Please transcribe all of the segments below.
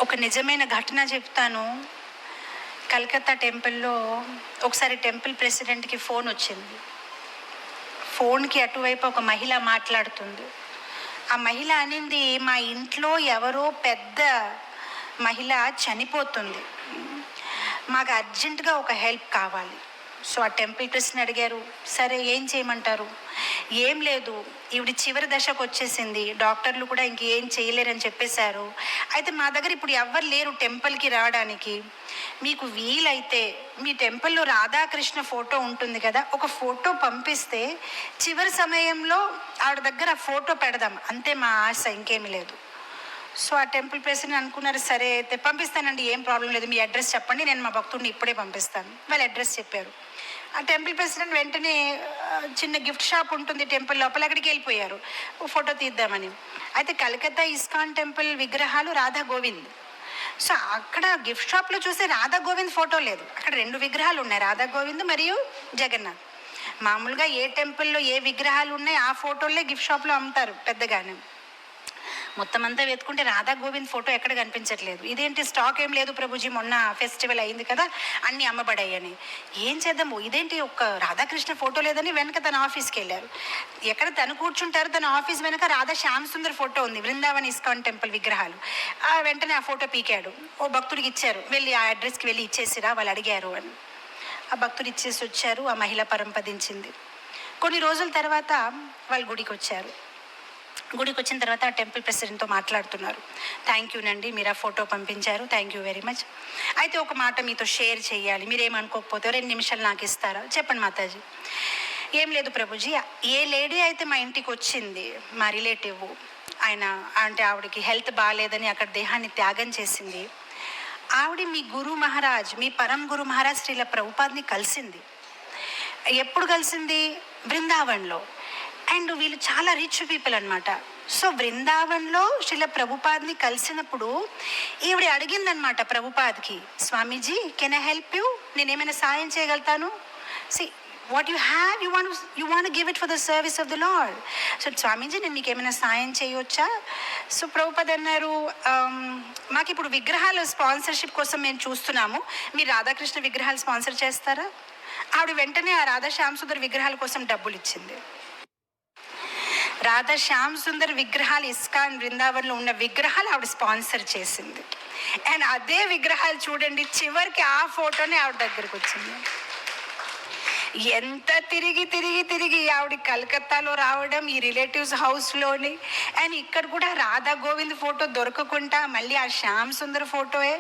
ఒక నిజమైన ఘటన చెప్తాను. కలకత్తా టెంపుల్లో ఒకసారి టెంపుల్ ప్రెసిడెంట్కి ఫోన్ వచ్చింది. ఫోన్కి అటువైపు ఒక మహిళ మాట్లాడుతుంది. ఆ మహిళ అనింది, మా ఇంట్లో ఎవరో పెద్ద మహిళ చనిపోతుంది, మాకు అర్జెంటుగా ఒక హెల్ప్ కావాలి. సో ఆ టెంపుల్ ప్రెసిడెంట్ అడిగారు, సరే ఏం చేయమంటారు? ఏం లేదు, ఈవిడ చివరి దశకు వచ్చేసింది, డాక్టర్లు కూడా ఇంకేం చేయలేరని చెప్పేశారు. అయితే మా దగ్గర ఇప్పుడు ఎవ్వరు లేరు టెంపుల్కి రావడానికి. మీకు వీలైతే మీ టెంపుల్లో రాధాకృష్ణ ఫోటో ఉంటుంది కదా, ఒక ఫోటో పంపిస్తే చివరి సమయంలో ఆవిడ దగ్గర ఆ ఫోటో పెడదాం, అంతే మా ఆశ, ఇంకేమీ లేదు. సో ఆ టెంపుల్ ప్రెసిడెంట్ అనుకున్నారు, సరే అయితే పంపిస్తానండి, ఏం ప్రాబ్లం లేదు, మీ అడ్రస్ చెప్పండి, నేను మా భక్తుడిని ఇప్పుడే పంపిస్తాను. వాళ్ళ అడ్రస్ చెప్పారు. ఆ టెంపుల్ ప్రెసిడెంట్ వెంటనే చిన్న గిఫ్ట్ షాప్ ఉంటుంది టెంపుల్ లోపల, అక్కడికి వెళ్ళిపోయారు ఫోటో తీద్దామని. అయితే కలకత్తా ఇస్కాన్ టెంపుల్ విగ్రహాలు రాధా గోవింద్. సో అక్కడ గిఫ్ట్ షాప్లో చూస్తే రాధా గోవింద్ ఫోటో లేదు, అక్కడ 2 విగ్రహాలు ఉన్నాయి, రాధా గోవింద్ మరియు జగన్నాథ్. మామూలుగా ఏ టెంపుల్లో ఏ విగ్రహాలు ఉన్నాయి ఆ ఫోటోలే గిఫ్ట్ షాప్లో అమ్ముతారు పెద్దగానే. మొత్తం అంతా వెతుకుంటే రాధా గోవింద్ ఫోటో ఎక్కడ కనిపించట్లేదు. ఇదేంటి, స్టాక్ ఏం లేదు ప్రభుజీ, మొన్న ఫెస్టివల్ అయింది కదా అన్నీ అమ్మబడాయని. ఏం చేద్దాము, ఇదేంటి ఒక్క రాధాకృష్ణ ఫోటో లేదని వెనక తన ఆఫీస్కి వెళ్ళారు. ఎక్కడ తను కూర్చుంటారు, తన ఆఫీస్ వెనక రాధా శ్యామ్ సుందర్ ఫోటో ఉంది, బృందావన్ ఇస్కాన్ టెంపుల్ విగ్రహాలు. వెంటనే ఆ ఫోటో పీకాడు, ఓ భక్తుడికి ఇచ్చారు, వెళ్ళి ఆ అడ్రస్కి వెళ్ళి ఇచ్చేసిరా, వాళ్ళు అడిగారు అని. ఆ భక్తుడు ఇచ్చేసి వచ్చారు, ఆ మహిళ పరంపదించింది. కొన్ని రోజుల తర్వాత వాళ్ళు గుడికి వచ్చారు. గుడికి వచ్చిన తర్వాత ఆ టెంపుల్ ప్రెసిడెంట్తో మాట్లాడుతున్నారు, థ్యాంక్ యూ నండి, మీరు ఆ ఫోటో పంపించారు, థ్యాంక్ యూ వెరీ మచ్. అయితే ఒక మాట మీతో షేర్ చేయాలి, మీరేమనుకోకపోతే 2 నిమిషాలు నాకు ఇస్తారా? చెప్పండి మాతాజీ. ఏం లేదు ప్రభుజీ, ఏ లేడీ అయితే మా ఇంటికి వచ్చింది, మా రిలేటివ్, ఆయన అంటే ఆవిడకి హెల్త్ బాగాలేదని అక్కడ దేహాన్ని త్యాగం చేసింది, ఆవిడ మీ గురు మహారాజ్, మీ పరం గురు మహారాజ్ శ్రీల ప్రభుపాద్ని కలిసింది. ఎప్పుడు కలిసింది? బృందావన్లో. అండ్ వీళ్ళు చాలా రిచ్ పీపుల్ అనమాట. సో బృందావన్లో శ్రీల ప్రభుపాద్ని కలిసినప్పుడు ఈవిడ అడిగిందనమాట ప్రభుపాద్కి, Swamiji can I help you, నేనేమైనా సాయం చేయగలుగుతాను? See what you have you want give it for the service of the Lord. So Swamiji నేను మీకు ఏమైనా సాయం చేయవచ్చా? సో ప్రభుపాద్ అన్నారు, మాకు ఇప్పుడు విగ్రహాల స్పాన్సర్షిప్ కోసం మేము చూస్తున్నాము, మీరు రాధాకృష్ణ విగ్రహాలు స్పాన్సర్ చేస్తారా? ఆవిడ వెంటనే ఆ రాధా శ్యామ్ సుందర్ విగ్రహాల కోసం డబ్బులు ఇచ్చింది. రాధా శ్యామ్ సుందర్ విగ్రహాలు ఇస్కాన్ బృందావన్లో ఉన్న విగ్రహాలు ఆవిడ స్పాన్సర్ చేసింది. అండ్ అదే విగ్రహాలు చూడండి, చివరికి ఆ ఫోటోనే ఆవిడ దగ్గరకు వచ్చింది. ఎంత తిరిగి తిరిగి తిరిగి ఆవిడ కలకత్తాలో రావడం, ఈ రిలేటివ్స్ హౌస్లోని, అండ్ ఇక్కడ కూడా రాధా గోవింద్ ఫోటో దొరకకుండా మళ్ళీ ఆ శ్యామ్ సుందర్ ఫోటోయే.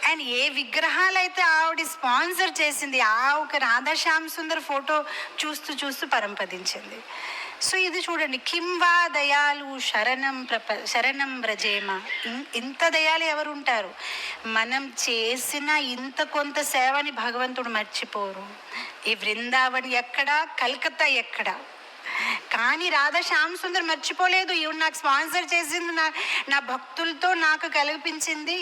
అండ్ ఏ విగ్రహాలు అయితే ఆవిడ స్పాన్సర్ చేసింది ఆ ఒక రాధా శ్యామ్ సుందర్ ఫోటో చూస్తూ చూస్తూ పరంపదించింది. సో ఇది చూడండి, కింవా దయాలు శరణం వ్రజేమ, ఇంత దయాలు ఎవరు ఉంటారు? మనం చేసిన ఇంత కొంత సేవని భగవంతుడు మర్చిపోరు. ఈ బృందావన్ ఎక్కడా, కలకత్తా ఎక్కడా, కానీ రాధా శ్యామ్ సుందర్ మర్చిపోలేదు. ఈవిడ నాకు స్పాన్సర్ చేసింది, నా భక్తులతో నాకు కల్పించింది,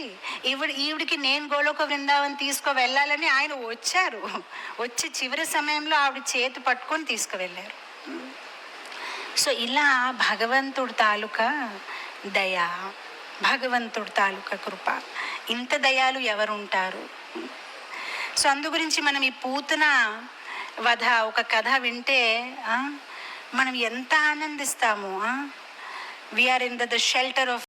ఈవిడికి నేను గోలోక బృందావన్ వెళ్ళాలని ఆయన వచ్చారు. వచ్చి చివరి సమయంలో ఆవిడ చేతి పట్టుకొని తీసుకువెళ్ళారు. సో ఇలా భగవంతుడి తాలూకా దయ, భగవంతుడి తాలూకా కృప, ఇంత దయాలు ఎవరు ఉంటారు? సో అందు గురించి మనం ఈ పూతన వధ ఒక కథ వింటే మనం ఎంత ఆనందిస్తాము. We are in the shelter of